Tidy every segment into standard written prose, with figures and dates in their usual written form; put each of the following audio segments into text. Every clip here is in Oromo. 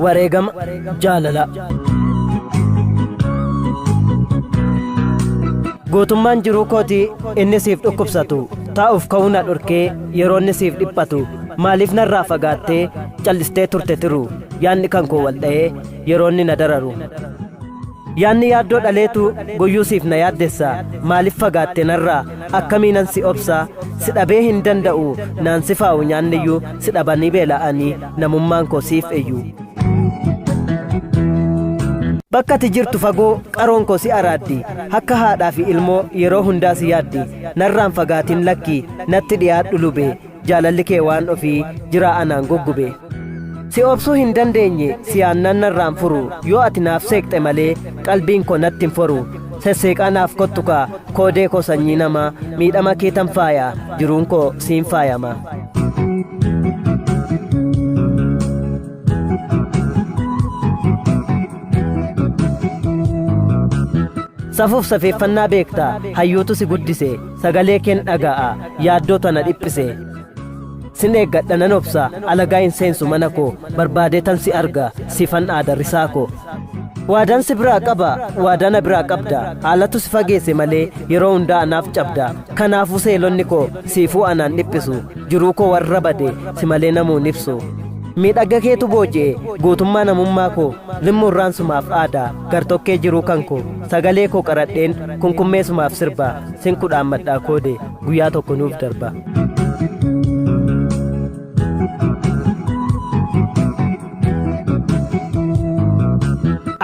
wareegama jaalala. Gootummaan jiruu kootii inni siif dhukkubsatu taa'uuf ka'uu na dhorkee yeroo inni siif dhiphatu maaliif narraa fagaattee callistee turte tiru yaanni kan koo wal dha'ee yeroo inni na dararu. Yaanni yaaddoo dhaleetu guyyuu siif na yaaddessa maaliif fagaatte narraa akkamiinan si obsa si dhabee hin danda'u naan si faa'u nyaanniyyuu si dhabanii beela'anii namummaan koo siif eeyyuu. Bakka ati jirtu fagoo qaroon koo si araaddi akka haadhaa fi ilmoo yeroo hundaa si yaaddi narraan fagaatiin lakki natti dhiyaadhu lube jaalalli kee waan ofii jira anaan goggube. Si obsuu hin dandeenye si aannan narraan furu yoo ati naaf seeqxe malee qalbiin koo natti hin foru. Sesseeqaa naaf kottukaa koodee koo sanyii namaa miidhama keetan faaya jiruun koo siin faayama. Safuuf safeeffannaa beektaa hayyuutu si guddise sagalee keen dhaga'a yaaddoo tana dhiphise. Sin eeggadha nan obsa alagaa hin seensu mana koo barbaadee tan si arga sifan aadarrisaa koo. Waadaan si biraa qaba waadana biraa qabda haalatu si fageesse malee yeroo hundaa anaaf cabda. Kanaafuu seelonni koo siifuu anaan dhiphisu jiruu koo warra bade si malee namuun ibsu. Miidhaga keetu booji'e gootummaa namummaa koo limmuurraan sumaaf aadaa gartokkee jiruu kan koo sagalee koo qaradheen kunkummee sumaaf sirba sin kudhaan madhaa koode guyyaa tokko nuuf darba.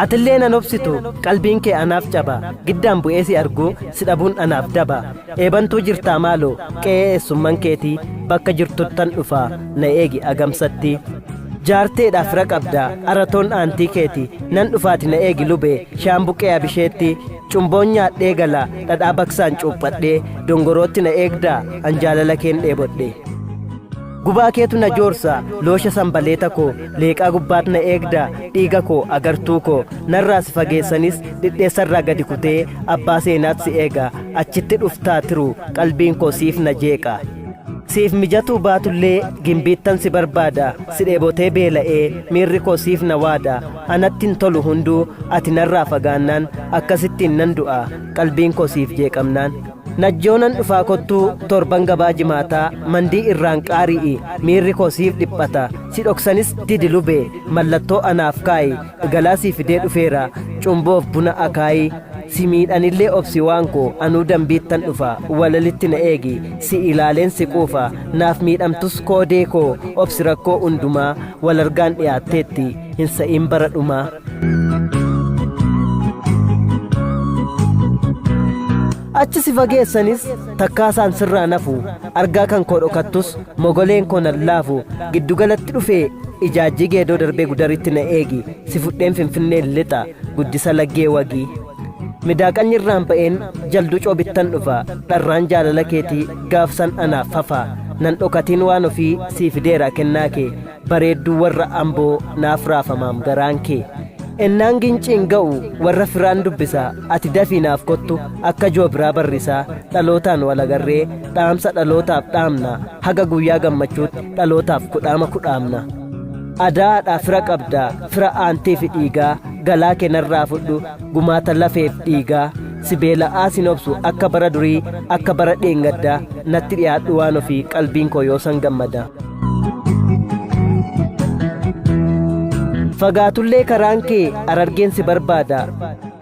Atillee nan obsitu qalbiin kee anaaf caba giddaan bu'ee si argu si dhabuun anaaf daba. Eebantuu jirtaa maaloo qe'ee eessumman keetii bakka jirtuttan dhufaa na eegi agamsatti. Jaarteedhaaf fira qabda aratoon aantii keeti nan dhufaati na eegi lube shaambuqee abisheetti. Cumboon nyaadhee gala dhadhaa baksaan cuuphadhee dongorootti na eegdaa an jaalala keen dheebodhe. Gubaa keetu na joorsa loosha sanbaleeta koo leeqaa gubbaat na eegda dhiiga koo agartuu koo narraa si fageessanis dhidheessarraa gadi kutee abbaa seenaat si eega achitti dhuftaa tiru qalbiin koo siif na jeeqa. Siif mijatuu baatullee gimbiittan si barbaada si dheebotee beela'ee miirri koo siif na waada anattin tolu hunduu ati narraa fagaannaan akkasittiin nan du'a qalbiin koo siif jeeqamnaan. Najjoonan dhufaa kottuu torban gabaa jimaataa mandii irraan qaari'i miirri koo siif dhiphata si dhoksanis didi lube mallattoo anaaf kaayi galaa si fidee dhufeera cumboof buna akaayi. Si miidhanillee obsi waan koo anuu dambiittan dhufa walalitti na eegi si ilaaleen si quufa naaf miidhamtus koodee koo obsi rakkoo hundumaa wal argaan dhiyaatteetti hin sa'iin bara dhumaa. Achi si fageessanis takkaasaan sirraa nafu argaa kan koo dhokattus mogoleen koo nan laafu giddugalatti dhufee ijaajjii geedoo darbee gudaritti na eegi si fudheen finfinnee lixa guddisa laggee wagii. Midaaqanyi irraan ba'een jalduu coobittan dhufa dharraan jaalala keetii gaafsan anaaf fafa nan dhokatiin waan ofii sii fideera kennaa kee bareedduu warra amboo naaf raafamaam garaan kee. Ennaan ginciin ga'u warra firaan dubbisa ati dafii naaf kottu akka joobiraa barrisaa dhalootaan walagarree dhaamsa dhalootaaf dhaamna haga guyyaa gammachuutti dhalootaaf kudhaama kudhaamna. Adaadhaa fira qabda fira aantii fi dhiigaa galaa keenarraa fudhu gumaata lafeef dhiigaa si beela'aa sin obsu akka bara durii akka bara dheengaddaa natti dhiyaadhu waan ofii qalbiin koo yoo san gammada. Fagaatullee karaan kee arargeen si barbaada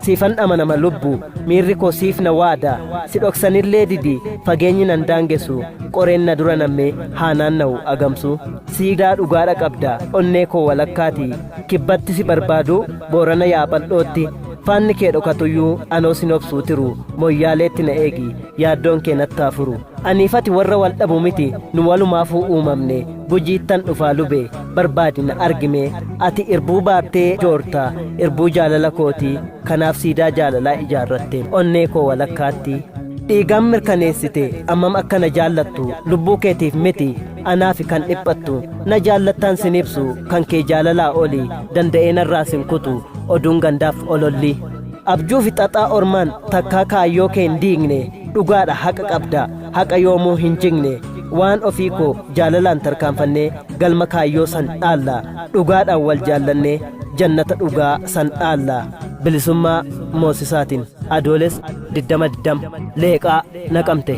siifan amanama lubbu miirri koo siif na waada si dhoksanillee didi fageenyi nan daangessu qoreen na dura nammee haanaan na'u agamsu. Siidaa dhugaadha qabda onnee koo walakkaati kibbatti si barbaadu boorana yaabaldhootti faanni kee dhokatuyyuu anoo sin obsuu tiru moyyaaleetti na eegi yaaddoon kee nattaa furu. Aniifati warra wal dhabu miti nu walumaafuu uumamne gujiittan dhufaa lube barbaadi na argime ati irbuu baattee joorta irbuu jaalala kooti kanaaf siidaa jaalalaa ijaarratte onnee koo walakkaatti. Dhiigaan mirkaneessite ammam akka na jaallattu lubbuu keetiif miti anaafi kan dhiphattu na jaallattaan sin ibsu kan kee jaalalaa oli danda'ee narraa sin kutu oduun gandaaf ololli. Abjuu fi xaxaa ormaan takkaa kaayyoo kee hin diigne dhugaadha haqa qabda haqa yoomuu hin jigne waan ofii koo jaalalaan tarkaanfannee galma kaayyoo san dhaallaa dhugaadhaan wal jaallannee jannata dhugaa san dhaallaa. Bilisummaa Moosisaatiin Adooles 20 Leeqaa Naqamte.